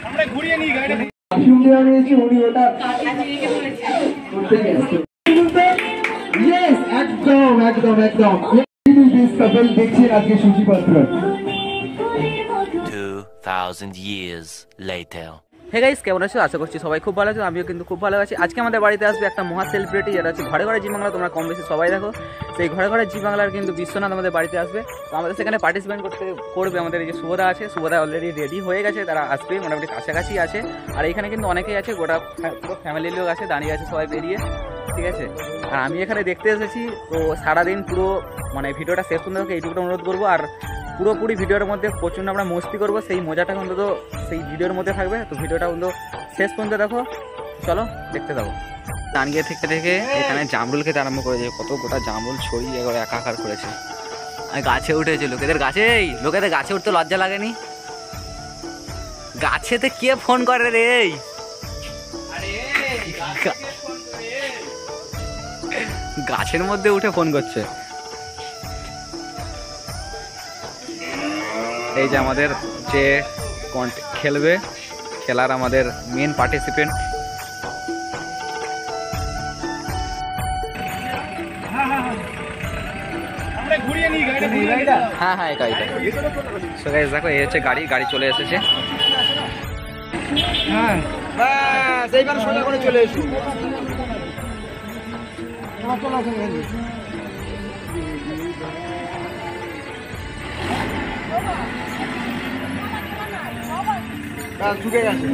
আমরা ঘুরিয়ে নিয়ে গাড়ি সুন্দর হয়েছে উনি ওটা করতে গেছে। ইয়েস, একদম একদম একদম কাপল দেখছেন আজকে সূচিপত্র। 2000 years later. হে গাইস, কেমন আছো? আশা করছি সবাই খুব ভালো আছো, আমিও কিন্তু খুব ভালো আছি। আজকে আমাদের বাড়িতে আসবে একটা মহা সেলিব্রিটি, যেটা হচ্ছে ঘরে ঘরে জি বাংলা। তোমরা কম বেশি সবাই দেখো, সেই ঘরে ঘরে জি বাংলার কিন্তু বিশ্বনাথ আমাদের বাড়িতে আসবে। তো আমাদের সেখানে পার্টিসিপেট করবে আমাদের এই যে শুভদা আছে, শুভদা অলরেডি রেডি হয়ে গেছে, তারা আসবে মোটামুটি কাছাকাছি আছে। আর এইখানে কিন্তু অনেকেই আছে, গোটা পুরো ফ্যামিলির লোক আছে, দাঁড়িয়ে আছে সবাই বেরিয়ে, ঠিক আছে। আর আমি এখানে দেখতে এসেছি, তো সারাদিন পুরো মানে ভিডিওটা শেষ পর্যন্ত এইটুকুটা অনুরোধ করবো। আর পুরোপুরি ভিডিওর মধ্যে প্রচণ্ড আমরা মস্তি করবো, সেই মজাটা অন্তত সেই ভিডিওর মধ্যে থাকবে। তো ভিডিওটা অন্তত শেষ পর্যন্ত দেখো, চলো দেখতে যাবো। দাঁড়িয়ে থেকে থেকে এখানে জামরুল খেতে আরম্ভ করেছে, কত গোটা জামরুল ছড়িয়ে এবার একাকার করেছে। আর গাছে উঠেছে, লোকেদের গাছে উঠতে লজ্জা লাগেনি? গাছেতে কে ফোন করে রে? গাছের মধ্যে উঠে ফোন করছে। এই যে আমাদের যে খেলবে, খেলার আমাদের মেন পার্টিসিপেন্ট। হ্যাঁ হ্যাঁ, এটা সো গাইস দেখো, এই হচ্ছে গাড়ি চলে এসেছে। হ্যাঁ বাস, এইবার সোজা করে চলে এসো। ঢুকে গেছে।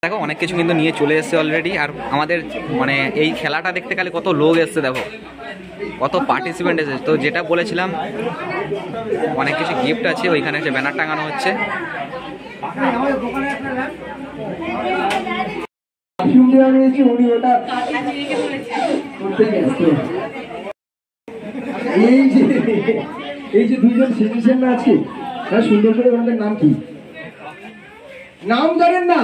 দেখো অনেক কিছু কিন্তু নিয়ে চলে এসছে অলরেডি। আর আমাদের মানে এই খেলাটা দেখতে গেলে কত লোক এসছে, দেখো কত পার্টিসিপেন্ট এসেছে। তো যেটা বলেছিলাম, অনেক কিছু গিফট আছে, ওইখানে যে ব্যানার টাঙানো হচ্ছে। এই যে দুইজন সিটিজেন আছে, সুন্দর করে ওনাদের নাম কি? নাম জানেন না?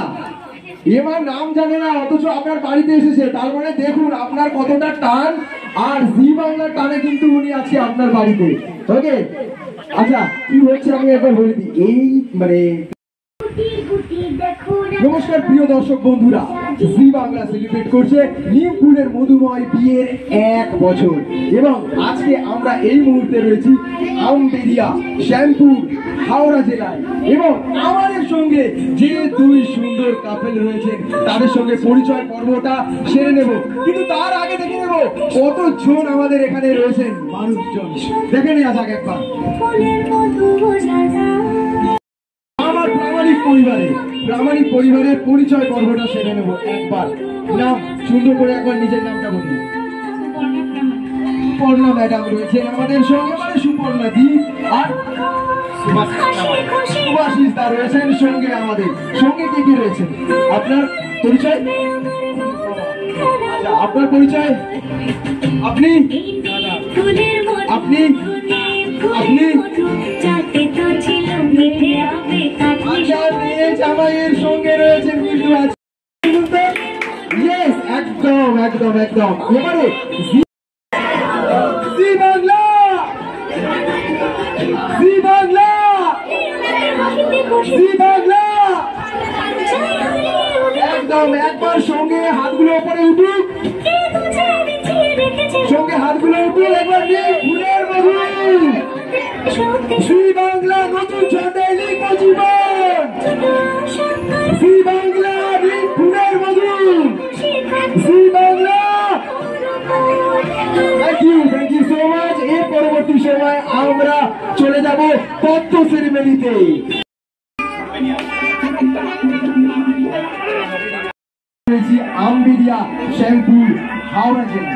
এবার নাম জানে না, অথচ আপনার বাড়িতে এসেছে। তার মানে দেখুন আপনার কতটা টান, আর জি বাংলার টানে কিন্তু উনি আছে আপনার বাড়িতে। ওকে, আচ্ছা কি হচ্ছে আমি একবার বলে দিই। এই মানে নমস্কার প্রিয় দর্শক বন্ধুরা, জি বাংলা সেলিব্রেট করছে নিমপুরের মধুময় বিয়ের 1 বছর। এবং আজকে আমরা এই মুহূর্তে রয়েছি আমবেরিয়া, শ্যামপুর, হাওড়া জেলায়। এবং আমাদের সঙ্গে যে দুই সুন্দর কাপল রয়েছে, তাদের সঙ্গে পরিচয় পর্বটা সেরে নেব। কিন্তু তার আগে দেখে নেব কতজন আমাদের এখানে রয়েছেন মানুষজন। দেখে নেওয়া যাক একবার আমার প্রামাণিক পরিবারের পরিচয় পর্বটা সেরে নেব একবার। নাম সুন্দর করে একবার নিজের নামটা বলুন। সুপর্ণা ম্যাডাম রয়েছেন আমাদের সঙ্গে, মানে সুপর্ণা দি। আর সুভাষিস দা রয়েছেন সঙ্গে আমাদের। সঙ্গে কে কে রয়েছেন? আপনার পরিচয়? আপনার পরিচয়? আপনি আপনি আপনি জামাইয়ের সঙ্গে রয়েছেন কিন্তু আছে। ইয়েস, একদম একদম একদম। এবারে জি বাংলা, জি বাংলা, জি বাংলা, একদম একবার সঙ্গে হাতগুলো উপরে উঠুক, সঙ্গে হাতগুলো উঠুক একবার। ফুলের মধু, জি বাংলা নতুন ছন্দে লিখবো জীবন। জি বাংলা ফুলের মধু, Zee Bangla. Thank you so much. এর পরবর্তী সময় আমরা চলে যাব তথ্য সেরিমনিতে। আমবেরিয়া, শ্যামপুর, হাওড়া জেলা।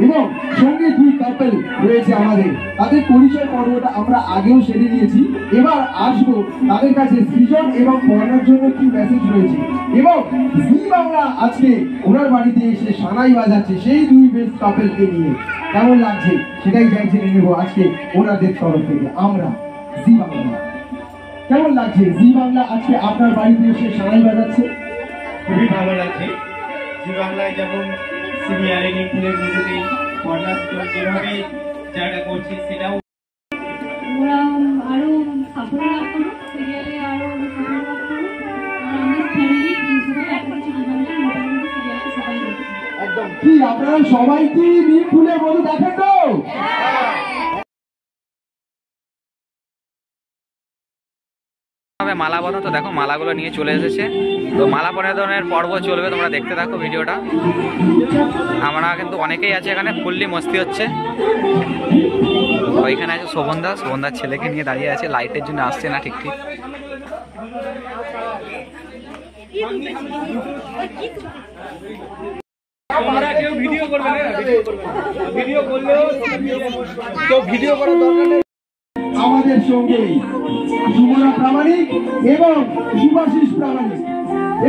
এবং সঙ্গে দুই কাপল রয়েছে আমাদের, তাদের পরিচয় পর্বটা আমরা আগেও সেরে নিয়েছি। এবার আসবো তাদের কাছে সৃজন এবং পড়ানোর জন্য কি মেসেজ রয়েছে। এবং জি বাংলা আজকে ওনার বাড়িতে এসে সানাই বাজাচ্ছে সেই দুই বেস্ট কাপলকে নিয়ে। কেমন লাগছে সেটাই জেনে নেবো আজকে ওনাদের তরফ থেকে। আমরা জি বাংলা, কেমন লাগছে জি বাংলা আজকে আপনার বাড়িতে এসে সানাই বাজাচ্ছে? খুবই ভালো লাগছে। জি বাংলায় যেমন সিরিয়ালে নিয়ে ফুলের মধ্যে পর্দা যেভাবে জায়গা করছে সেটাও ওরা আরো সাফল্য লাভ করুক, সিরিয়ালে আরো সাফল্য লাভ করুক। আর আমাদের ফ্যামিলি সবাই এত কিছু জীবনটা মোটামুটি সিরিয়ালে সবাই দেখছে। একদম কি আপনারা সবাই কি নিম ফুলের মধু দেখেন তো? মালা বদল তো দেখো মালাগুলো নিয়ে চলে এসেছে, তো মালা পরিধানের পর্ব চলবে, তোমরা দেখতে থাকো ভিডিওটা। আমরা কিন্তু অনেকেই আছে এখানে, ফুললি মস্তি হচ্ছে। ওইখানে আছে শোভনদার ছেলেকে নিয়ে দাঁড়িয়ে আছে, লাইটের জন্য আসছে না ঠিক ঠিক। আমরা কেউ ভিডিও করবে না, ভিডিও করলেও তো ভিডিও করার দরকার নেই। আমাদের সঙ্গে সুমনা প্রামাণিক এবং শুভাশিস প্রামাণিক,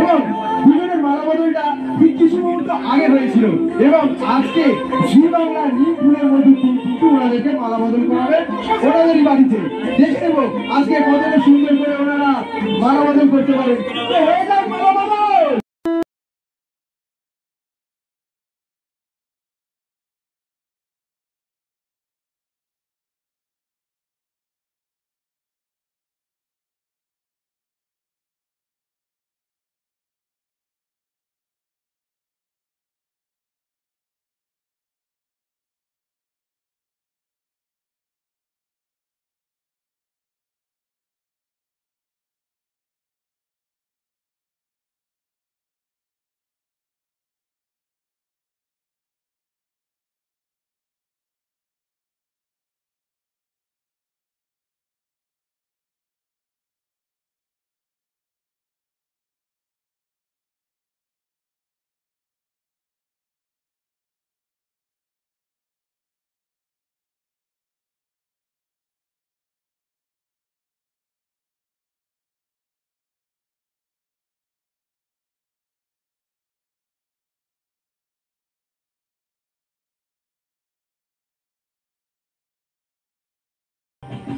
এবং দুজনের মালা বদলটা ঠিক কিছু মুহূর্ত আগে হয়েছিল, এবং আজকে জি বাংলা নিম ফুলের মধ্যে কিন্তু ওনাদেরকে মালা বদল করাবেন ওনাদেরই বাড়িতে। দেখে নেব আজকে কতটা সুন্দর করে ওনারা মালা বদল করতে পারেন। তো হয়ে যাক মালা বদল।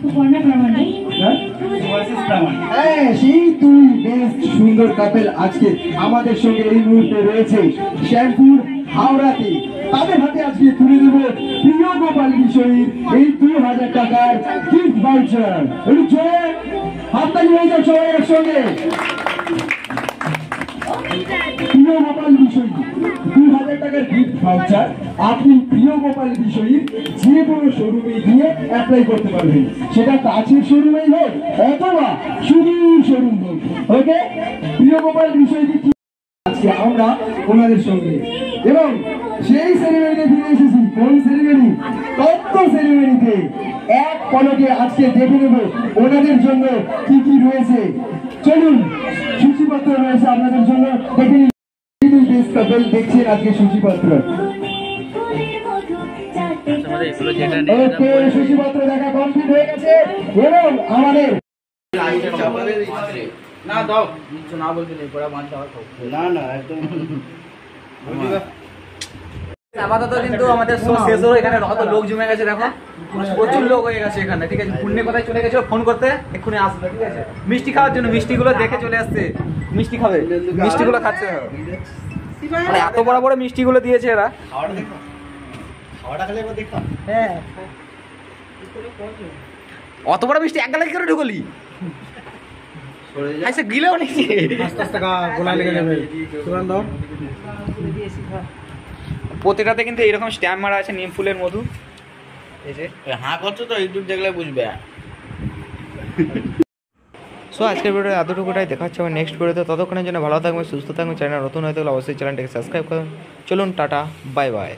সুপর্ণা প্রামাণিক, হ্যাঁ, সেই দুই বেস্ট সুন্দর কাপেল আজকে আমাদের সঙ্গে এই মুহূর্তে রয়েছে শ্যামপুর হাওড়াতে। তাদের হাতে আজকে তুলে দেব প্রিয় গোপাল বিষয়ীর এই 2000 টাকার গিফট ভাউচার। একটু জোরে হাততালি হয়ে যাও সবাই একসঙ্গে। প্রিয় গোপাল বিষয়ী 2000 টাকার গিফট ভাউচার আপনি প্রিয় গোপাল বিষয়ীর যে কোনো শোরুমে গিয়ে অ্যাপ্লাই করতে পারবেন, সেটা কাছের শোরুমেই হোক অথবা সুদূর শোরুম হোক। ওকে, প্রিয় গোপাল বিষয়টি আজকে আমরা ওনাদের সঙ্গে, এবং সেই সেরিমনিতে ফিরে এসেছি। কোন সেরিমনি? তত্ত্ব সেরিমনিতে। এক পলকে আজকে দেখে নেব ওনাদের জন্য কি কি রয়েছে। চলুন, সূচিপত্র রয়েছে আপনাদের জন্য, দেখে নিন। দেখছেন আজকে সূচিপত্র। ওকে, সূচিপত্র দেখা কমপ্লিট হয়ে গেছে, এবং আমাদের আপাতত কিন্তু আমাদের শো শেষ হলো। এখানে কত লোক জমে গেছে দেখো, প্রচুর লোক হয়ে গেছে এখানে। ঠিক আছে, পুণ্যে কোথায় চলে গেছিল ফোন করতে, এক্ষুনি আসবে। ঠিক আছে, মিষ্টি খাওয়ার জন্য, মিষ্টিগুলো দেখে চলে আসছে। মিষ্টি খাবে, মিষ্টিগুলো খাচ্ছে দেখো। মানে এত বড় বড় মিষ্টিগুলো দিয়েছে এরা। হ্যাঁ, অত বড় মিষ্টি এক গালে কি করে ঢুকলি? আচ্ছা, গিলেও নাকি প্রতিটাতে কিন্তু এরকম স্ট্যাম্প মারা আছে নিম ফুলের মধু। এই যে হ্যাঁ করছো তো, ইউটিউব দেখলে বুঝবে। সো আজকের ভিডিও এতটুকুটাই, দেখা হচ্ছে আমার নেক্সট ভিডিওতে। ততক্ষণের জন্য ভালো থাকবেন, সুস্থ থাকবেন। চ্যানেল নতুন হয়ে থাকলে অবশ্যই চ্যানেলটাকে সাবস্ক্রাইব করুন। চলুন, টাটা, বাই বাই।